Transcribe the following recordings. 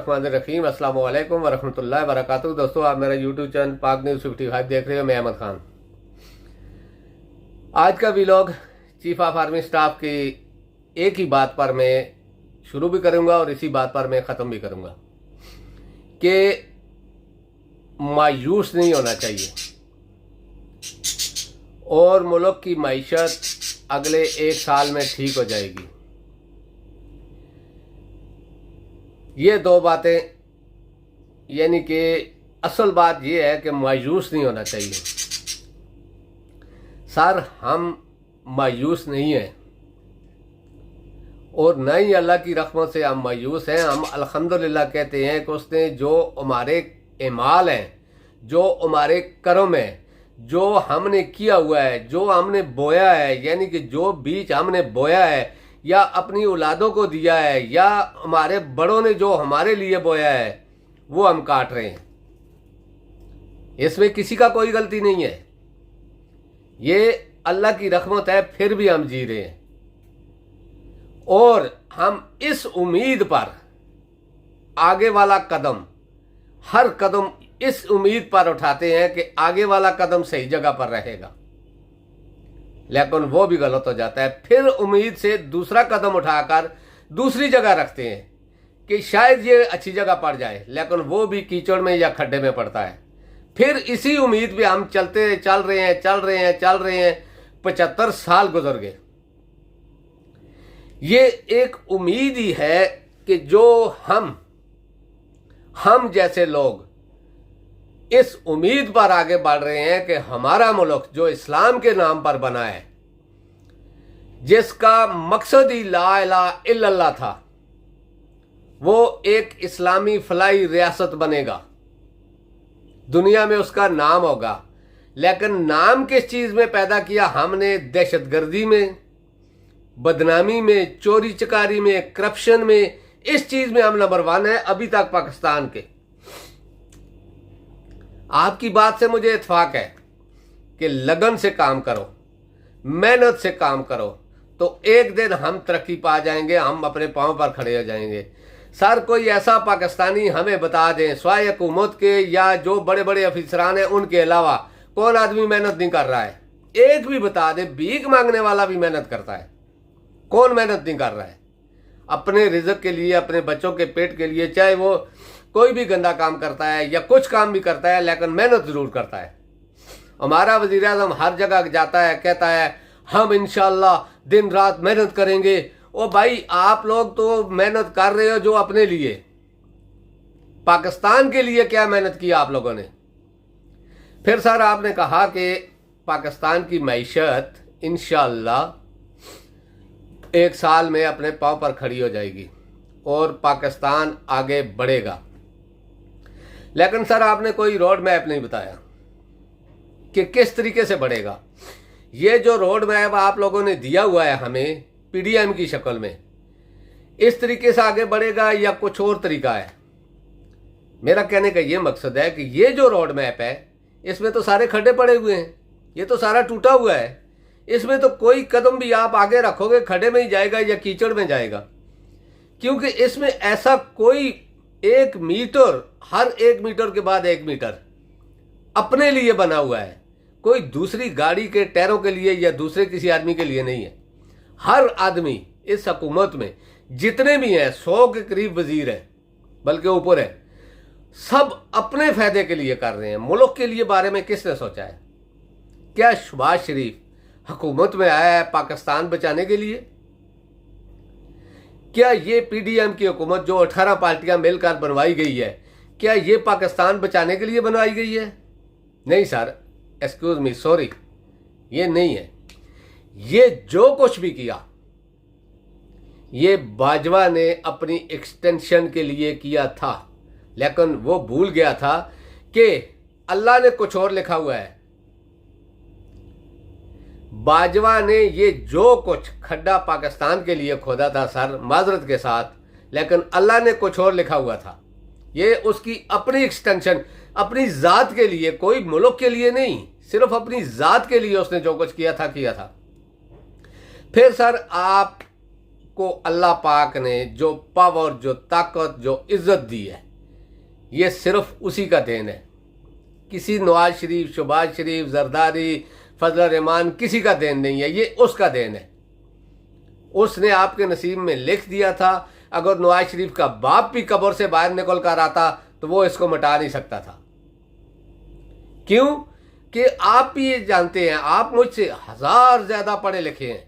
बिस्मिल्लाहिर्रहमानिर्रहीम। अस्सलाम वालेकुम वरहमतुल्लाहि वबरकातुहू। दोस्तों, आप मेरा यूट्यूब चैनल पाक न्यूज़ 55 देख रहे हो। मैं अहमद खान। आज का vlog chief of army staff की एक ही बात पर मैं शुरू भी करूंगा और इसी बात पर मैं ख़त्म भी करूंगा कि मायूस नहीं होना चाहिए और मुल्क की मईशत अगले एक साल में ठीक हो जाएगी। ये दो बातें, यानी कि असल बात यह है कि मायूस नहीं होना चाहिए। सर, हम मायूस नहीं हैं और न ही अल्लाह की रहमत से हम मायूस हैं। हम अल्हम्दुलिल्लाह कहते हैं कि उसने जो हमारे एमाल हैं, जो हमारे कर्म हैं, जो हमने किया हुआ है, जो हमने बोया है, यानी कि जो बीज हमने बोया है या अपनी औलादों को दिया है या हमारे बड़ों ने जो हमारे लिए बोया है, वो हम काट रहे हैं। इसमें किसी का कोई गलती नहीं है। ये अल्लाह की रहमत है, फिर भी हम जी रहे हैं और हम इस उम्मीद पर आगे वाला कदम, हर कदम इस उम्मीद पर उठाते हैं कि आगे वाला कदम सही जगह पर रहेगा, लेकिन वो भी गलत हो जाता है। फिर उम्मीद से दूसरा कदम उठाकर दूसरी जगह रखते हैं कि शायद ये अच्छी जगह पड़ जाए, लेकिन वो भी कीचड़ में या खड्डे में पड़ता है। फिर इसी उम्मीद पे हम चल रहे हैं 75 साल गुजर गए। ये एक उम्मीद ही है कि जो हम जैसे लोग इस उम्मीद पर आगे बढ़ रहे हैं कि हमारा मुल्क जो इस्लाम के नाम पर बना है, जिसका मकसद ही ला इलाहा इल्लल्लाह था, वो एक इस्लामी फलाई रियासत बनेगा, दुनिया में उसका नाम होगा। लेकिन नाम किस चीज़ में पैदा किया हमने? दहशतगर्दी में, बदनामी में, चोरी चकारी में, करप्शन में। इस चीज़ में हम नंबर 1 है अभी तक पाकिस्तान के। आपकी बात से मुझे इत्फाक है कि लगन से काम करो, मेहनत से काम करो, तो एक दिन हम तरक्की पा जाएंगे, हम अपने पांव पर खड़े हो जाएंगे। सर, कोई ऐसा पाकिस्तानी हमें बता दें, स्वाय हुकूमत के या जो बड़े बड़े अफसरान हैं उनके अलावा कौन आदमी मेहनत नहीं कर रहा है? एक भी बता दे। भीख मांगने वाला भी मेहनत करता है, कौन मेहनत नहीं कर रहा है? अपने रिज़्क के लिए, अपने बच्चों के पेट के लिए, चाहे वो कोई भी गंदा काम करता है या कुछ काम भी करता है, लेकिन मेहनत जरूर करता है। हमारा वज़ीर आज़म हर जगह जाता है, कहता है हम इंशाअल्लाह दिन रात मेहनत करेंगे। ओ भाई, आप लोग तो मेहनत कर रहे हो जो अपने लिए, पाकिस्तान के लिए क्या मेहनत की आप लोगों ने? फिर सर, आपने कहा कि पाकिस्तान की मईशत इंशाअल्लाह एक साल में अपने पांव पर खड़ी हो जाएगी और पाकिस्तान आगे बढ़ेगा। लेकिन सर, आपने कोई रोड मैप नहीं बताया कि किस तरीके से बढ़ेगा। ये जो रोड मैप आप लोगों ने दिया हुआ है हमें पीडीएम की शक्ल में, इस तरीके से आगे बढ़ेगा या कुछ और तरीका है? मेरा कहने का ये मकसद है कि ये जो रोड मैप है, इसमें तो सारे खड्डे पड़े हुए हैं, ये तो सारा टूटा हुआ है। इसमें तो कोई कदम भी आप आगे रखोगे खड्डे में ही जाएगा या कीचड़ में जाएगा, क्योंकि इसमें ऐसा कोई 1 मीटर, हर 1 मीटर के बाद 1 मीटर अपने लिए बना हुआ है, कोई दूसरी गाड़ी के टायरों के लिए या दूसरे किसी आदमी के लिए नहीं है। हर आदमी इस हुकूमत में जितने भी हैं, 100 के करीब वजीर हैं, बल्कि ऊपर है, सब अपने फायदे के लिए कर रहे हैं। मुल्क के लिए बारे में किसने सोचा है? क्या शहबाज शरीफ हुकूमत में आया है पाकिस्तान बचाने के लिए? क्या ये पीडीएम की हुकूमत जो 18 पार्टियां मिलकर बनवाई गई है, क्या ये पाकिस्तान बचाने के लिए बनवाई गई है? नहीं सर, एक्सक्यूज मी, सॉरी, ये नहीं है। ये जो कुछ भी किया, ये बाजवा ने अपनी एक्सटेंशन के लिए किया था, लेकिन वो भूल गया था कि अल्लाह ने कुछ और लिखा हुआ है। बाजवा ने ये जो कुछ खड्डा पाकिस्तान के लिए खोदा था सर, माजरत के साथ, लेकिन अल्लाह ने कुछ और लिखा हुआ था। ये उसकी अपनी एक्सटेंशन, अपनी ज़ात के लिए, कोई मुल्क के लिए नहीं, सिर्फ अपनी ज़ात के लिए उसने जो कुछ किया था किया था। फिर सर, आप को अल्लाह पाक ने जो पावर, जो ताकत, जो इज़्ज़त दी है, ये सिर्फ उसी का देन है। किसी नवाज शरीफ, शहबाज शरीफ, जरदारी, फजल रहमान किसी का देन नहीं है, ये उसका देन है। उसने आपके नसीब में लिख दिया था। अगर नवाज शरीफ का बाप भी कब्र से बाहर निकल कर आता तो वो इसको मिटा नहीं सकता था। क्यों? कि आप भी ये जानते हैं, आप मुझसे 1000 ज्यादा पढ़े लिखे हैं,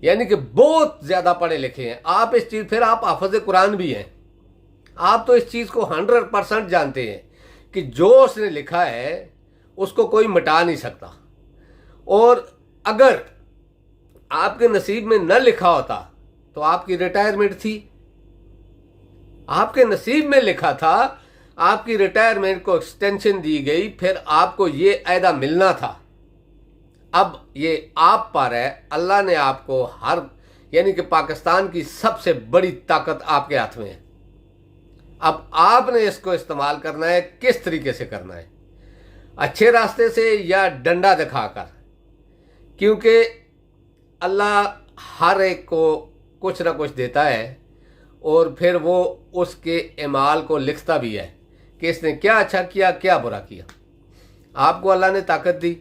यानी कि बहुत ज्यादा पढ़े लिखे हैं आप। इस चीज, फिर आप हाफिज कुरान भी हैं, आप तो इस चीज को 100% जानते हैं कि जो उसने लिखा है उसको कोई मिटा नहीं सकता। और अगर आपके नसीब में न लिखा होता तो आपकी रिटायरमेंट थी। आपके नसीब में लिखा था, आपकी रिटायरमेंट को एक्सटेंशन दी गई, फिर आपको ये अहदा मिलना था। अब ये आप पर है। अल्लाह ने आपको यानी कि पाकिस्तान की सबसे बड़ी ताकत आपके हाथ में है। अब आपने इसको इस्तेमाल करना है। किस तरीके से करना है? अच्छे रास्ते से या डंडा दिखाकर? क्योंकि अल्लाह हर एक को कुछ ना कुछ देता है और फिर वो उसके इमाल को लिखता भी है कि इसने क्या अच्छा किया, क्या बुरा किया। आपको अल्लाह ने ताकत दी,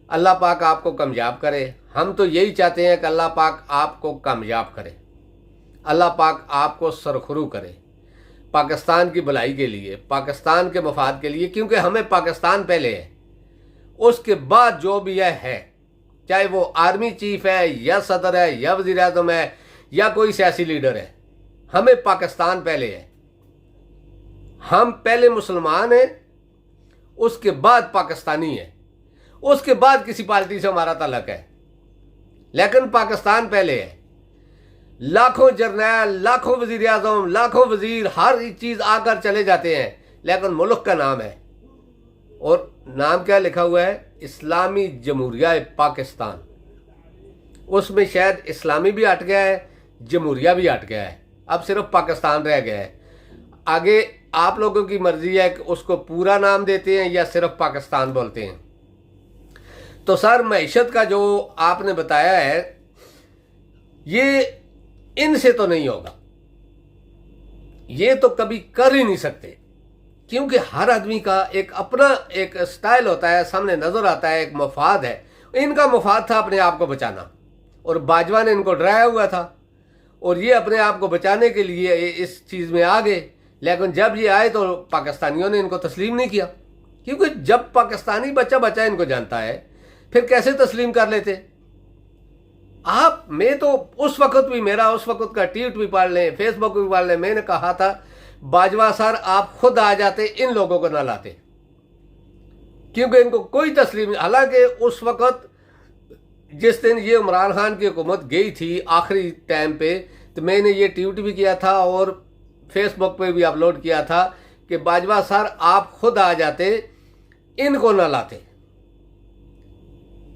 अल्लाह पाक आपको कामयाब करे। हम तो यही चाहते हैं कि अल्लाह पाक आपको कामयाब करे, अल्लाह पाक आपको सरखुरू करे, पाकिस्तान की भलाई के लिए, पाकिस्तान के मफाद के लिए। क्योंकि हमें पाकिस्तान पहले है, उसके बाद जो भी है, चाहे वो आर्मी चीफ है या सदर है या वज़ीर आज़म है या कोई सियासी लीडर है, हमें पाकिस्तान पहले है। हम पहले मुसलमान हैं, उसके बाद पाकिस्तानी है, उसके बाद किसी पार्टी से हमारा ताल्लुक है, लेकिन पाकिस्तान पहले है। लाखों जर्नैल, लाखों वज़ीर आज़म, लाखों वज़ीर, हर चीज़ आकर चले जाते हैं, लेकिन मुल्क का नाम है। और नाम क्या लिखा हुआ है? इस्लामी जमहूरिया पाकिस्तान। उसमें शायद इस्लामी भी हट गया है, जमहूरिया भी हट गया है, अब सिर्फ पाकिस्तान रह गया है। आगे आप लोगों की मर्जी है कि उसको पूरा नाम देते हैं या सिर्फ पाकिस्तान बोलते हैं। तो सर, मईशत का जो आपने बताया है, ये इनसे तो नहीं होगा, ये तो कभी कर ही नहीं सकते। क्योंकि हर आदमी का एक अपना एक स्टाइल होता है, सामने नजर आता है, एक मफाद है। इनका मफाद था अपने आप को बचाना, और बाजवा ने इनको डराया हुआ था, और ये अपने आप को बचाने के लिए इस चीज़ में आ गए। लेकिन जब ये आए तो पाकिस्तानियों ने इनको तस्लीम नहीं किया। क्योंकि जब पाकिस्तानी बच्चा बच्चा इनको जानता है, फिर कैसे तस्लीम कर लेते? मैं तो उस वक्त भी, मेरा उस वक्त का ट्वीट भी पढ़ लें, फेसबुक भी पढ़ लें, मैंने कहा था बाजवा सर आप खुद आ जाते, इन लोगों को ना लाते, क्योंकि इनको कोई तस्लीम। हालांकि उस वक्त जिस दिन ये इमरान खान की हुकूमत गई थी आखिरी टाइम पे, तो मैंने ये ट्वीट भी किया था और फेसबुक पे भी अपलोड किया था कि बाजवा सर आप खुद आ जाते, इनको ना लाते,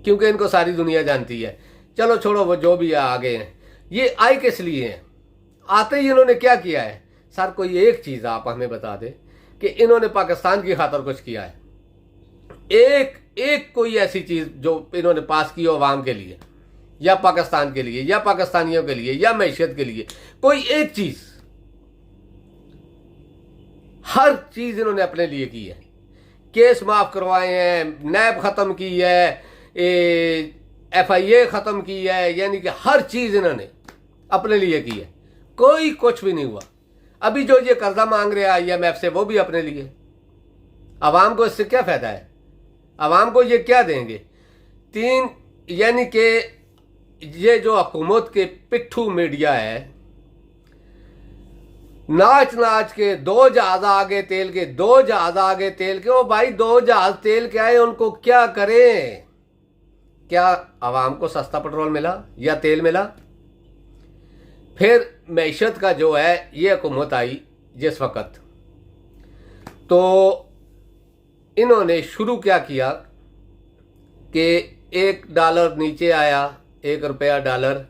क्योंकि इनको सारी दुनिया जानती है। चलो छोड़ो, वो जो भी आगे हैं। ये आए किस लिए हैं? आते ही इन्होंने क्या किया है? सर कोई एक चीज़ आप हमें बता दें कि इन्होंने पाकिस्तान की खातर कुछ किया है। एक कोई ऐसी चीज़ जो इन्होंने पास की हो अवाम के लिए या पाकिस्तान के लिए या पाकिस्तानियों के लिए या मैशियत के लिए, कोई एक चीज़। हर चीज़ इन्होंने अपने लिए की है। केस माफ़ करवाए हैं, नैब ख़त्म की है, FIA ख़त्म की है, यानी कि हर चीज़ इन्होंने अपने लिए की है। कोई कुछ भी नहीं हुआ। अभी जो ये कर्जा मांग रहे हैं IMF से, वो भी अपने लिए। अवाम को इससे क्या फ़ायदा है? अवाम को ये क्या देंगे? यानी कि ये जो हुकूमत के पिट्ठू मीडिया है, नाच नाच के 2 जहाज आगे तेल के, 2 जहाज आगे तेल के। ओ भाई, 2 जहाज तेल के आए, उनको क्या करें? क्या अवाम को सस्ता पेट्रोल मिला या तेल मिला? फिर मैशत का जो है, ये हुकूमत आई जिस वक़्त, तो इन्होंने शुरू क्या किया कि $1 नीचे आया, $1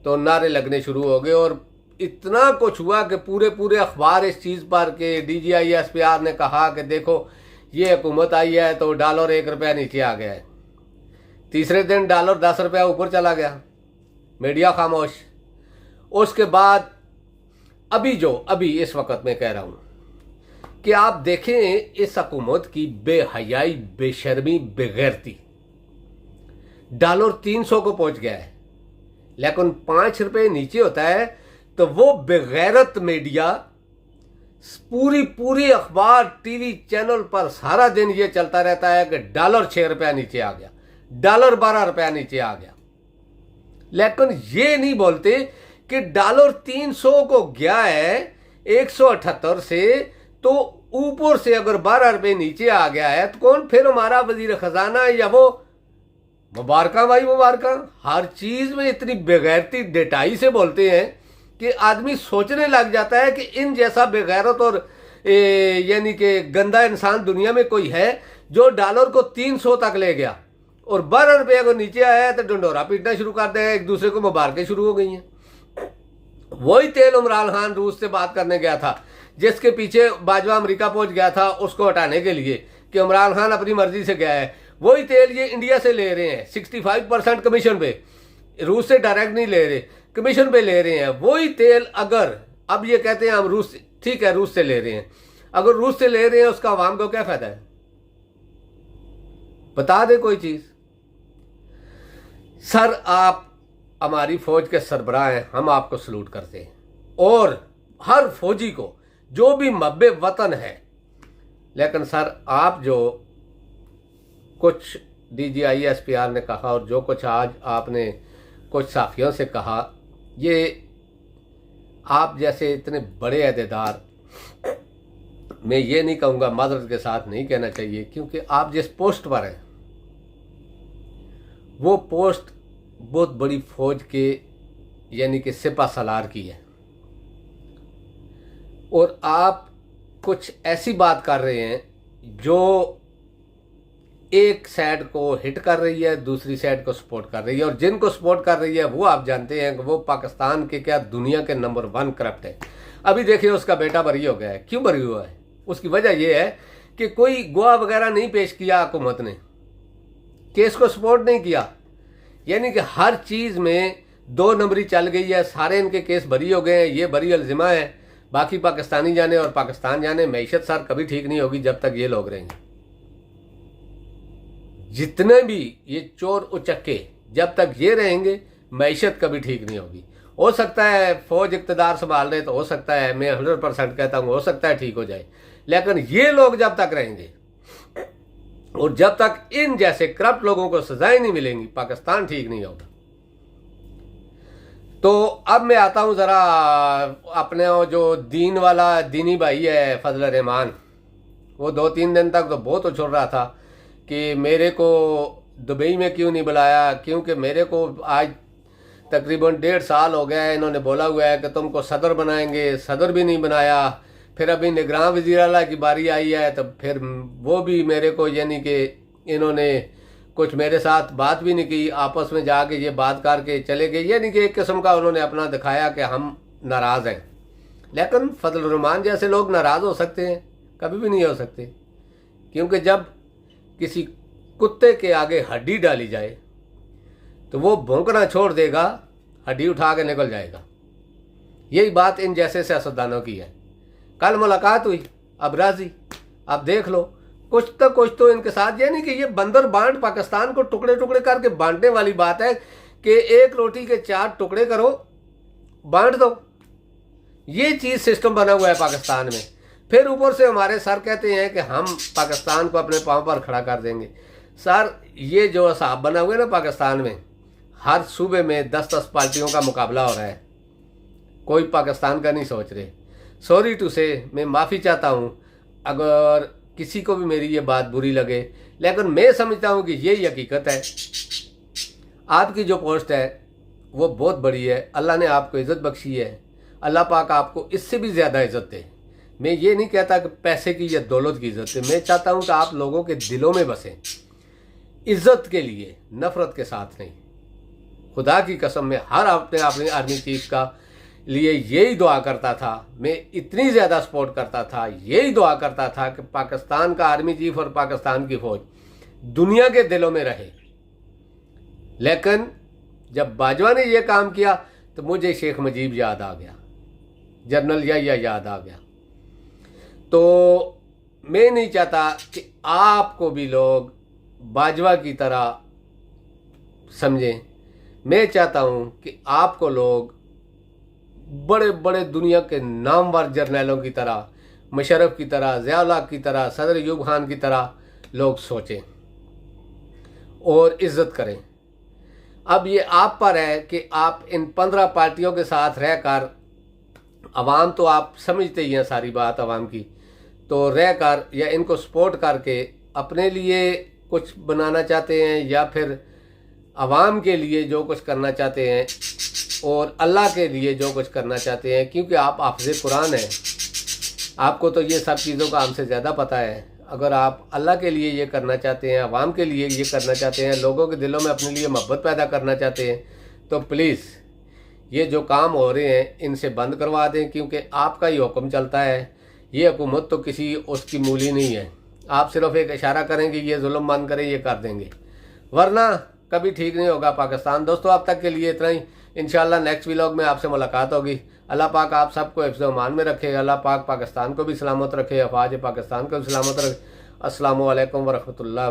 तो नारे लगने शुरू हो गए। और इतना कुछ हुआ कि पूरे अखबार इस चीज़ पर कि DGI SPR ने कहा कि देखो ये हुकूमत आई है तो $1 $1 नीचे आ गया है। तीसरे दिन $10 10 ऊपर चला गया, मीडिया खामोश। उसके बाद अभी इस वक्त मैं कह रहा हूँ कि आप देखें इस हुकूमत की बेहयाई, बेशर्मी, बेगैरती। डॉलर 300 को पहुंच गया है, लेकिन 5 रुपए नीचे होता है तो वो बेगैरत मीडिया पूरी अखबार, टीवी चैनल पर सारा दिन ये चलता रहता है कि डॉलर 6 रुपया नीचे आ गया, डॉलर 12 रुपया नीचे आ गया। लेकिन ये नहीं बोलते कि डॉलर 300 को गया है 178 से, तो ऊपर से अगर 12 रुपये नीचे आ गया है तो कौन फिर हमारा वजीर खजाना या वो? मुबारका भाई, मुबारका। हर चीज में इतनी बेगैरती, डेटाई से बोलते हैं कि आदमी सोचने लग जाता है कि इन जैसा बेगैरत और यानी कि गंदा इंसान दुनिया में कोई है जो डॉलर को 300 तक ले गया और 12 रुपये को नीचे आया है तो डंडोरा पीटना शुरू कर देगा, एक दूसरे को मुबारकें शुरू हो गई हैं। वही तेल इमरान खान रूस से बात करने गया था, जिसके पीछे बाजवा अमेरिका पहुंच गया था उसको हटाने के लिए कि इमरान खान अपनी मर्जी से गया है। वही तेल ये इंडिया से ले रहे हैं 65% कमीशन पे, रूस से डायरेक्ट नहीं ले रहे, कमीशन पे ले रहे हैं। वही तेल अगर अब ये कहते हैं हम रूस, ठीक है रूस से ले रहे हैं, अगर रूस से ले रहे हैं उसका आवाम को क्या फायदा है? बता दे कोई चीज। सर आप हमारी फौज के सरबराह हैं, हम आपको सलूट करते हैं, और हर फौजी को जो भी मब्बे वतन है। लेकिन सर आप जो कुछ DGI SPR ने कहा और जो कुछ आज आपने कुछ साफियों से कहा, ये आप जैसे इतने बड़े अहदेदार, मैं ये नहीं कहूँगा, मादरत के साथ नहीं कहना चाहिए, क्योंकि आप जिस पोस्ट पर हैं वो पोस्ट बहुत बड़ी फौज के यानी कि सिपा सलार की है, और आप कुछ ऐसी बात कर रहे हैं जो एक साइड को हिट कर रही है, दूसरी साइड को सपोर्ट कर रही है, और जिनको सपोर्ट कर रही है वो आप जानते हैं कि वो पाकिस्तान के क्या दुनिया के नंबर 1 करप्ट है। अभी देखिए उसका बेटा बरी हो गया है। क्यों बरी हुआ है? उसकी वजह यह है कि कोई गवाह वगैरह नहीं पेश किया हुकूमत ने, केस को सपोर्ट नहीं किया, यानी कि हर चीज़ में 2 नंबरी चल गई है। सारे इनके केस बरी हो गए हैं, ये बरी अलजिमा है। बाकी पाकिस्तानी जाने और पाकिस्तान जाने, मैशत सर कभी ठीक नहीं होगी जब तक ये लोग रहेंगे। जितने भी ये चोर उचक्के जब तक ये रहेंगे, मैशत कभी ठीक नहीं होगी। हो सकता है फौज इक़्तिदार संभाल रहे तो हो सकता है, मैं 100% कहता हूँ, हो सकता है ठीक हो जाए, लेकिन ये लोग जब तक रहेंगे और जब तक इन जैसे करप्ट लोगों को सजाएं नहीं मिलेंगी, पाकिस्तान ठीक नहीं होगा। तो अब मैं आता हूँ ज़रा अपने जो दीन वाला दीनी भाई है फजल रहमान, वो 2-3 दिन तक तो बहुत उछल रहा था कि मेरे को दुबई में क्यों नहीं बुलाया, क्योंकि मेरे को आज तकरीबन 1.5 साल हो गया है, इन्होंने बोला हुआ है कि तुमको सदर बनाएंगे, सदर भी नहीं बनाया। फिर अभी निगरान वज़ीर आला की बारी आई है तो फिर वो भी मेरे को यानी कि इन्होंने कुछ मेरे साथ बात भी नहीं की, आपस में जाके ये बात करके चले गए, यानी कि एक किस्म का उन्होंने अपना दिखाया कि हम नाराज़ हैं। लेकिन फजल रहमान जैसे लोग नाराज़ हो सकते हैं? कभी भी नहीं हो सकते, क्योंकि जब किसी कुत्ते के आगे हड्डी डाली जाए तो वो भौंकना छोड़ देगा, हड्डी उठा के निकल जाएगा। यही बात इन जैसे सियासतदानों की है। कल मुलाकात हुई, अब राजी, अब देख लो कुछ तो इनके साथ, यानी कि ये बंदर बांट, पाकिस्तान को टुकड़े टुकड़े करके बांटने वाली बात है कि एक रोटी के 4 टुकड़े करो, बांट दो। ये चीज़ सिस्टम बना हुआ है पाकिस्तान में। फिर ऊपर से हमारे सर कहते हैं कि हम पाकिस्तान को अपने पांव पर खड़ा कर देंगे। सर ये जो हिसाब बना हुआ है ना पाकिस्तान में, हर सूबे में 10-10 पार्टियों का मुकाबला हो रहा है, कोई पाकिस्तान का नहीं सोच रहे। सॉरी टू से, मैं माफ़ी चाहता हूँ अगर किसी को भी मेरी ये बात बुरी लगे, लेकिन मैं समझता हूँ कि यही हकीकत है। आपकी जो पोस्ट है वो बहुत बड़ी है, अल्लाह ने आपको इज़्ज़त बख्शी है, अल्लाह पाक आपको इससे भी ज़्यादा इज़्ज़त दे। मैं ये नहीं कहता कि पैसे की या दौलत की इज़्ज़त है, मैं चाहता हूँ कि आप लोगों के दिलों में बसें, इज़्ज़त के लिए, नफ़रत के साथ नहीं। खुदा की कसम में हर अपने आर्मी चीफ का लिए यही दुआ करता था, मैं इतनी ज़्यादा सपोर्ट करता था, यही दुआ करता था कि पाकिस्तान का आर्मी चीफ और पाकिस्तान की फ़ौज दुनिया के दिलों में रहे। लेकिन जब बाजवा ने यह काम किया तो मुझे शेख मुजीब याद आ गया, जनरल याह्या याद आ गया। तो मैं नहीं चाहता कि आपको भी लोग बाजवा की तरह समझें। मैं चाहता हूं कि आपको लोग बड़े बड़े दुनिया के नामवर जर्नैलों की तरह, मुशर्रफ की तरह, ज़िया की तरह, सदर अयूब खान की तरह लोग सोचें और इज़्ज़त करें। अब ये आप पर है कि आप इन 15 पार्टियों के साथ रहकर, अवाम तो आप समझते ही हैं सारी बात अवाम की, तो रहकर या इनको सपोर्ट करके अपने लिए कुछ बनाना चाहते हैं या फिर अवाम के लिए जो कुछ करना चाहते हैं और अल्लाह के लिए जो कुछ करना चाहते हैं, क्योंकि आप हाफ़िज़ कुरान हैं, आपको तो ये सब चीज़ों का हमसे ज़्यादा पता है। अगर आप अल्लाह के लिए ये करना चाहते हैं, अवाम के लिए ये करना चाहते हैं, लोगों के दिलों में अपने लिए मोहब्बत पैदा करना चाहते हैं, तो प्लीज़ ये जो काम हो रहे हैं इनसे बंद करवा दें, क्योंकि आपका ही हुक्म चलता है। ये हुकूमत तो किसी उसकी मूली नहीं है। आप सिर्फ एक इशारा करेंगे ये जुल्म बंद करें, ये कर देंगे, वरना कभी ठीक नहीं होगा पाकिस्तान। दोस्तों अब तक के लिए इतना ही। इंशाल्लाह नेक्स्ट व्लॉग में आपसे मुलाकात होगी। अल्लाह पाक आप सबको हिफ्ज़ अमान में रखे। अल्लाह पाक पाकिस्तान को भी सलामत रखे, अफवाज पाकिस्तान को भी सलामत रखे। अस्सलामु अलैकुम वरहमतुल्लाहि।